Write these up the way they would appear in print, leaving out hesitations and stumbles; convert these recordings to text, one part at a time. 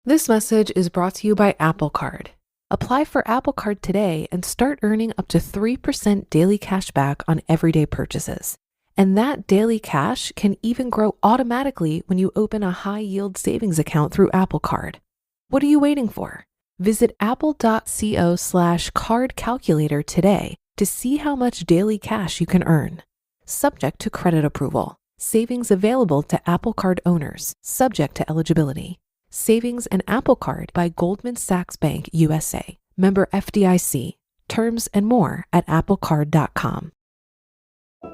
This message is brought to you by Apple Card. Apply for Apple Card today and start earning up to 3% daily cash back on everyday purchases. And that daily cash can even grow automatically when you open a high-yield savings account through Apple Card. What are you waiting for? Visit apple.co/card calculator today to see how much daily cash you can earn. Subject to credit approval. Savings available to Apple Card owners, subject to eligibility. Savings and Apple Card by Goldman Sachs Bank USA. Member FDIC. Terms and more at applecard.com.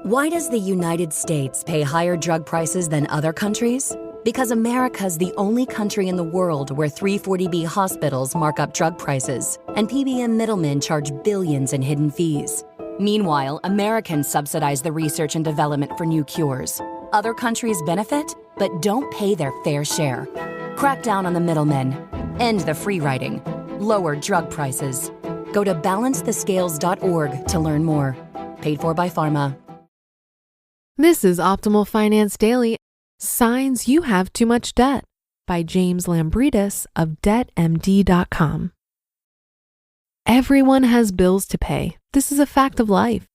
Why does the United States pay higher drug prices than other countries? Because America's the only country in the world where 340B hospitals mark up drug prices and PBM middlemen charge billions in hidden fees. Meanwhile, Americans subsidize the research and development for new cures. Other countries benefit, but don't pay their fair share. Crack down on the middlemen. End the free riding. Lower drug prices. Go to balancethescales.org to learn more. Paid for by Pharma. This is Optimal Finance Daily. Signs You Have Too Much Debt by James Lambridis of DebtMD.com. Everyone has bills to pay. This is a fact of life.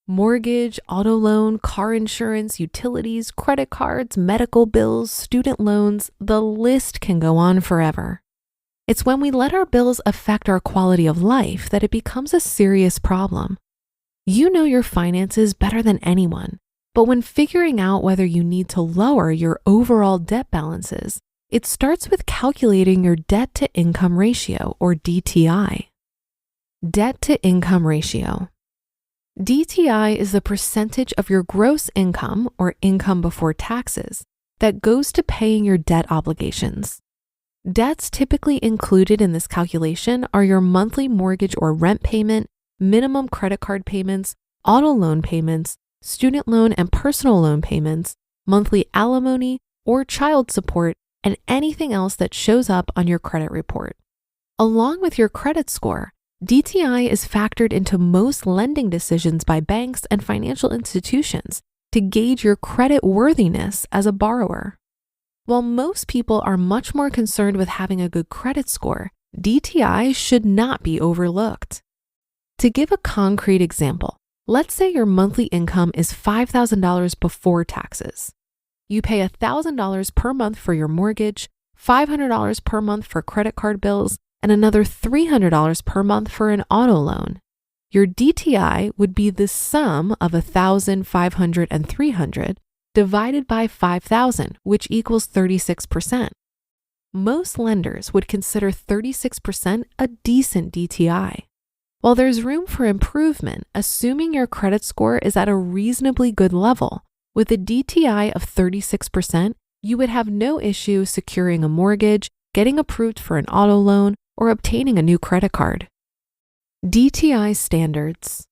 Mortgage, auto loan, car insurance, utilities, credit cards, medical bills, student loans, the list can go on forever. It's when we let our bills affect our quality of life that it becomes a serious problem. You know your finances better than anyone, but when figuring out whether you need to lower your overall debt balances, it starts with calculating your debt-to-income ratio, or DTI. Debt-to-income ratio. DTI is the percentage of your gross income, or income before taxes, that goes to paying your debt obligations. Debts typically included in this calculation are your monthly mortgage or rent payment, minimum credit card payments, auto loan payments, student loan and personal loan payments, monthly alimony or child support, and anything else that shows up on your credit report. Along with your credit score, DTI is factored into most lending decisions by banks and financial institutions to gauge your credit worthiness as a borrower. While most people are much more concerned with having a good credit score, DTI should not be overlooked. To give a concrete example, let's say your monthly income is $5,000 before taxes. You pay $1,000 per month for your mortgage, $500 per month for credit card bills, and another $300 per month for an auto loan. Your DTI would be the sum of $1,000, $500, and $300 divided by 5,000, which equals 36%. Most lenders would consider 36% a decent DTI. While there's room for improvement, assuming your credit score is at a reasonably good level, with a DTI of 36%, you would have no issue securing a mortgage, getting approved for an auto loan, or obtaining a new credit card. DTI standards.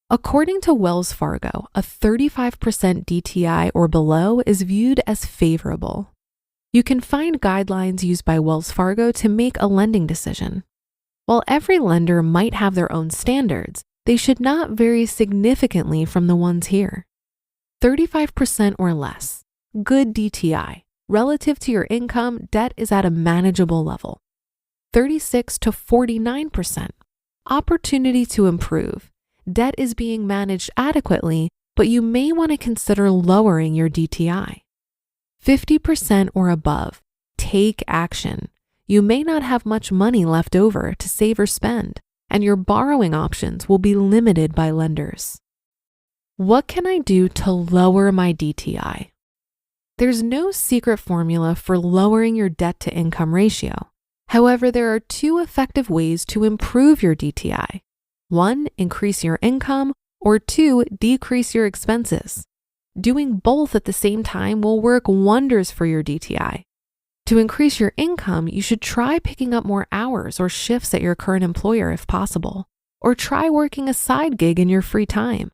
According to Wells Fargo, a 35% DTI or below is viewed as favorable. You can find guidelines used by Wells Fargo to make a lending decision. While every lender might have their own standards, they should not vary significantly from the ones here. 35% or less, good DTI. Relative to your income, debt is at a manageable level. 36 to 49%, opportunity to improve. Debt is being managed adequately, but you may want to consider lowering your DTI. 50% or above, take action. You may not have much money left over to save or spend, and your borrowing options will be limited by lenders. What can I do to lower my DTI? There's no secret formula for lowering your debt-to-income ratio. However, there are two effective ways to improve your DTI. 1, increase your income, or 2, decrease your expenses. Doing both at the same time will work wonders for your DTI. To increase your income, you should try picking up more hours or shifts at your current employer if possible, or try working a side gig in your free time.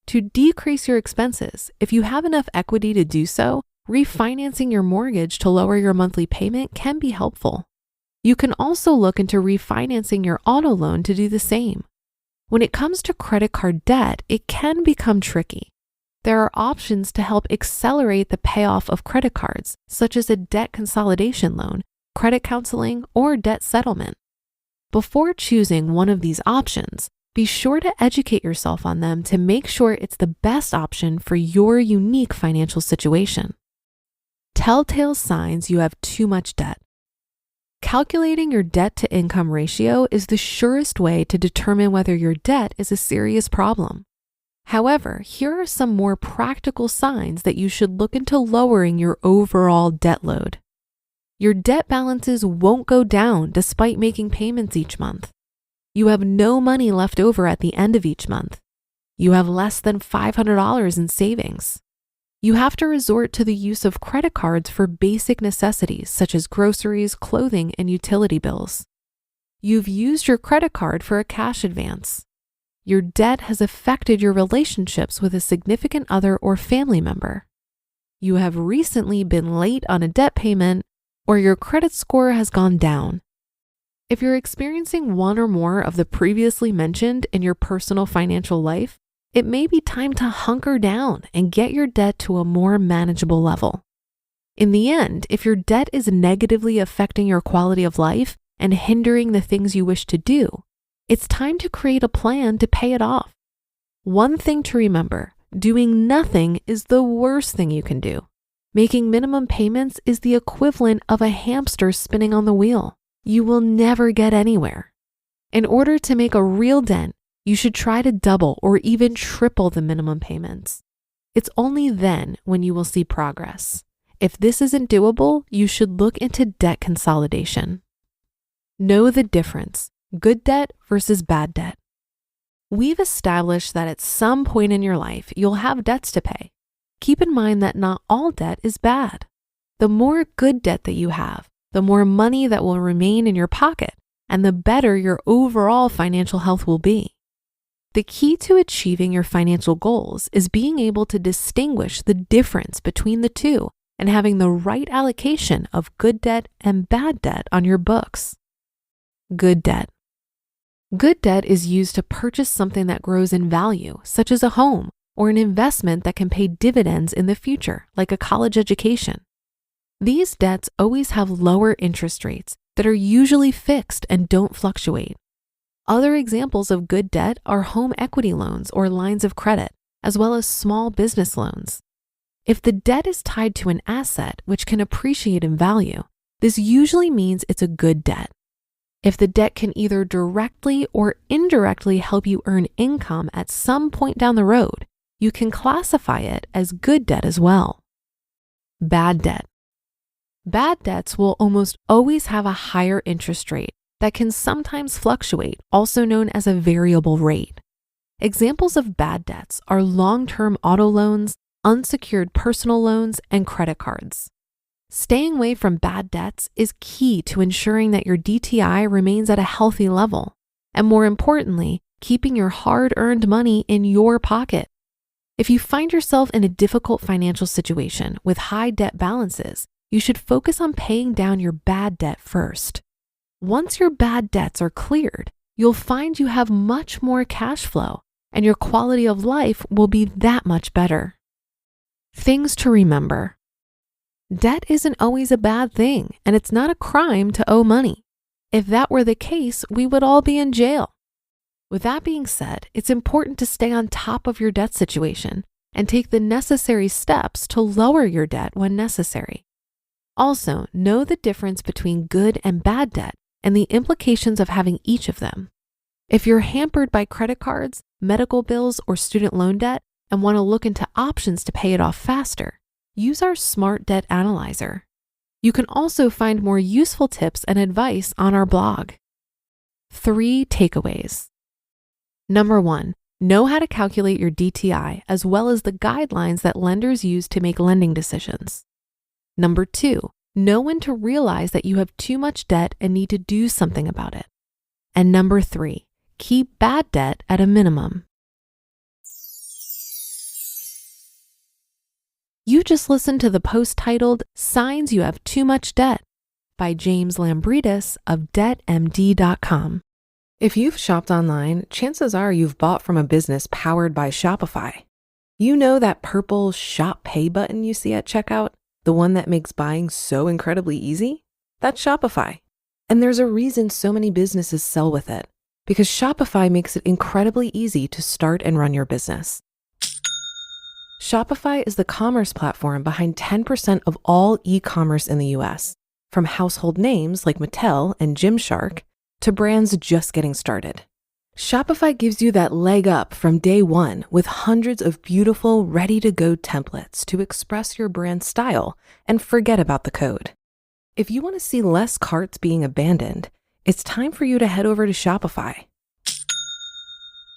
To decrease your expenses, if you have enough equity to do so, refinancing your mortgage to lower your monthly payment can be helpful. You can also look into refinancing your auto loan to do the same. When it comes to credit card debt, it can become tricky. There are options to help accelerate the payoff of credit cards, such as a debt consolidation loan, credit counseling, or debt settlement. Before choosing one of these options, be sure to educate yourself on them to make sure it's the best option for your unique financial situation. Telltale signs you have too much debt. Calculating your debt-to-income ratio is the surest way to determine whether your debt is a serious problem. However, here are some more practical signs that you should look into lowering your overall debt load. Your debt balances won't go down despite making payments each month. You have no money left over at the end of each month. You have less than $500 in savings. You have to resort to the use of credit cards for basic necessities such as groceries, clothing, and utility bills. You've used your credit card for a cash advance. Your debt has affected your relationships with a significant other or family member. You have recently been late on a debt payment, or your credit score has gone down. If you're experiencing one or more of the previously mentioned in your personal financial life, it may be time to hunker down and get your debt to a more manageable level. In the end, if your debt is negatively affecting your quality of life and hindering the things you wish to do, it's time to create a plan to pay it off. One thing to remember, doing nothing is the worst thing you can do. Making minimum payments is the equivalent of a hamster spinning on the wheel. You will never get anywhere. In order to make a real dent, you should try to double or even triple the minimum payments. It's only then when you will see progress. If this isn't doable, you should look into debt consolidation. Know the difference, good debt versus bad debt. We've established that at some point in your life, you'll have debts to pay. Keep in mind that not all debt is bad. The more good debt that you have, the more money that will remain in your pocket, and the better your overall financial health will be. The key to achieving your financial goals is being able to distinguish the difference between the two and having the right allocation of good debt and bad debt on your books. Good debt. Good debt is used to purchase something that grows in value, such as a home or an investment that can pay dividends in the future, like a college education. These debts always have lower interest rates that are usually fixed and don't fluctuate. Other examples of good debt are home equity loans or lines of credit, as well as small business loans. If the debt is tied to an asset which can appreciate in value, this usually means it's a good debt. If the debt can either directly or indirectly help you earn income at some point down the road, you can classify it as good debt as well. Bad debt. Bad debts will almost always have a higher interest rate that can sometimes fluctuate, also known as a variable rate. Examples of bad debts are long-term auto loans, unsecured personal loans, and credit cards. Staying away from bad debts is key to ensuring that your DTI remains at a healthy level, and more importantly, keeping your hard-earned money in your pocket. If you find yourself in a difficult financial situation with high debt balances, you should focus on paying down your bad debt first. Once your bad debts are cleared, you'll find you have much more cash flow, and your quality of life will be that much better. Things to remember. Debt isn't always a bad thing, and it's not a crime to owe money. If that were the case, we would all be in jail. With that being said, it's important to stay on top of your debt situation and take the necessary steps to lower your debt when necessary. Also, know the difference between good and bad debt and the implications of having each of them. If you're hampered by credit cards, medical bills, or student loan debt and want to look into options to pay it off faster, use our Smart Debt Analyzer. You can also find more useful tips and advice on our blog. 3 takeaways. Number 1, know how to calculate your DTI as well as the guidelines that lenders use to make lending decisions. Number 2, know when to realize that you have too much debt and need to do something about it. And number 3, keep bad debt at a minimum. You just listened to the post titled Signs You Have Too Much Debt by James Lambridis of DebtMD.com. If you've shopped online, chances are you've bought from a business powered by Shopify. You know that purple Shop Pay button you see at checkout? The one that makes buying so incredibly easy? That's Shopify. And there's a reason so many businesses sell with it, because Shopify makes it incredibly easy to start and run your business. Shopify is the commerce platform behind 10% of all e-commerce in the US, from household names like Mattel and Gymshark to brands just getting started. Shopify gives you that leg up from day one with hundreds of beautiful, ready-to-go templates to express your brand style and forget about the code. If you want to see less carts being abandoned, it's time for you to head over to Shopify.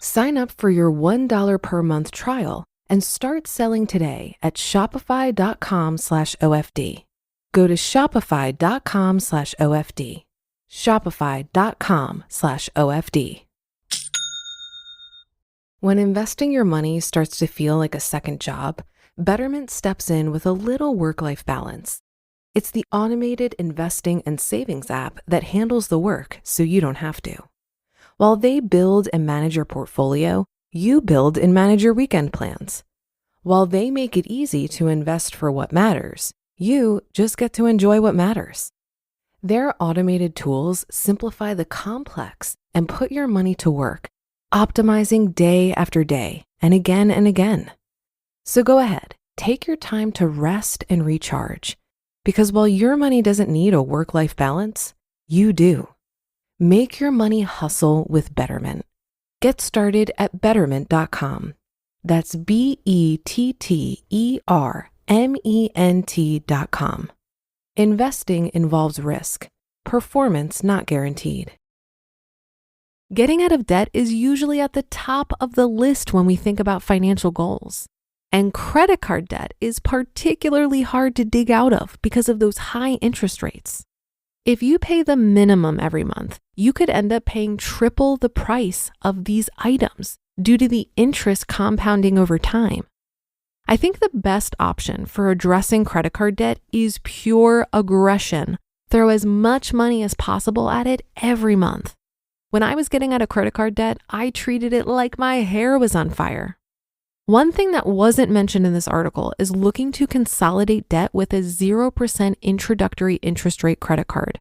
Sign up for your $1 per month trial and start selling today at shopify.com/OFD. Go to shopify.com/OFD. Shopify.com/OFD. When investing your money starts to feel like a second job, Betterment steps in with a little work-life balance. It's the automated investing and savings app that handles the work so you don't have to. While they build and manage your portfolio, you build and manage your weekend plans. While they make it easy to invest for what matters, you just get to enjoy what matters. Their automated tools simplify the complex and put your money to work, optimizing day after day and again. So go ahead, take your time to rest and recharge, because while your money doesn't need a work-life balance, you do. Make your money hustle with Betterment. Get started at betterment.com. That's BETTERMENT.com. Investing involves risk, performance not guaranteed. Getting out of debt is usually at the top of the list when we think about financial goals. And credit card debt is particularly hard to dig out of because of those high interest rates. If you pay the minimum every month, you could end up paying triple the price of these items due to the interest compounding over time. I think the best option for addressing credit card debt is pure aggression. Throw as much money as possible at it every month. When I was getting out of credit card debt, I treated it like my hair was on fire. One thing that wasn't mentioned in this article is looking to consolidate debt with a 0% introductory interest rate credit card.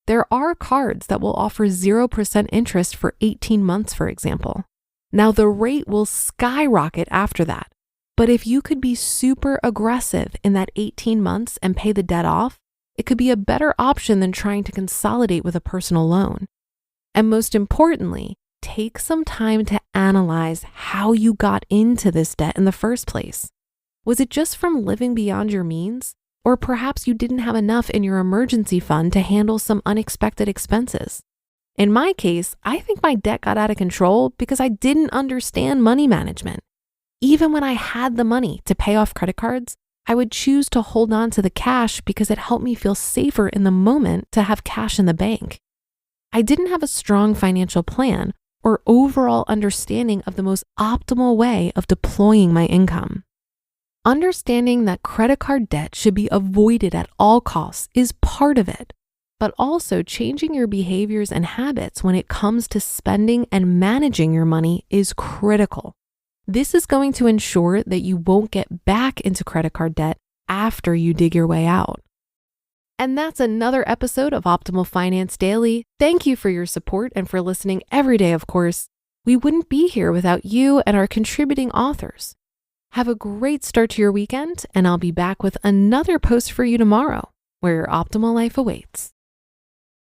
There are cards that will offer 0% interest for 18 months, for example. Now, the rate will skyrocket after that. But if you could be super aggressive in that 18 months and pay the debt off, it could be a better option than trying to consolidate with a personal loan. And most importantly, take some time to analyze how you got into this debt in the first place. Was it just from living beyond your means? Or perhaps you didn't have enough in your emergency fund to handle some unexpected expenses. In my case, I think my debt got out of control because I didn't understand money management. Even when I had the money to pay off credit cards, I would choose to hold on to the cash because it helped me feel safer in the moment to have cash in the bank. I didn't have a strong financial plan or overall understanding of the most optimal way of deploying my income. Understanding that credit card debt should be avoided at all costs is part of it, but also changing your behaviors and habits when it comes to spending and managing your money is critical. This is going to ensure that you won't get back into credit card debt after you dig your way out. And that's another episode of Optimal Finance Daily. Thank you for your support and for listening every day, of course. We wouldn't be here without you and our contributing authors. Have a great start to your weekend, and I'll be back with another post for you tomorrow, where your optimal life awaits.